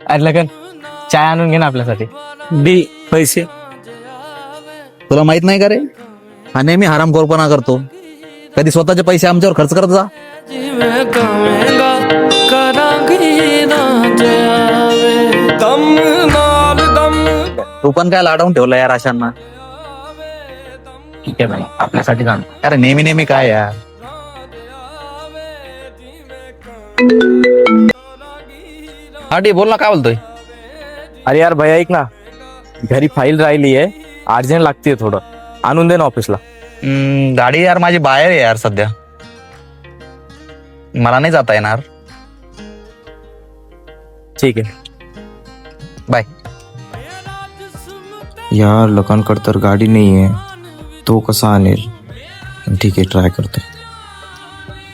अरे लगन चाय आणून घे ना आपल्यासाठी. डी पैसे. तुला माहित नाही का रे, हा नेहमी हरामखोरपणा करतो. कधी स्वतःचे पैसे आमच्यावर खर्च करत जा. तू पण काय लाडवून ठेवला यार अशांना. ठीक आहे भाई, आपल्यासाठी जाण. अरे नेहमी नेहमी काय यार. हा डी बोल ना, काय बोलतोय. अरे यार भैया ऐक ना, घरी फाईल राहिली आहे, अर्जंट लागतीये थोडं, आणून दे ना ऑफिसला. गाडी यार माझी बाहेर आहे यार सध्या, मला नाही जाता येणार. ठीक आहे, बाय. यार लकांकडे तर गाडी नाही आहे, तो कसा आणेल. ठीक आहे, ट्राय करतो.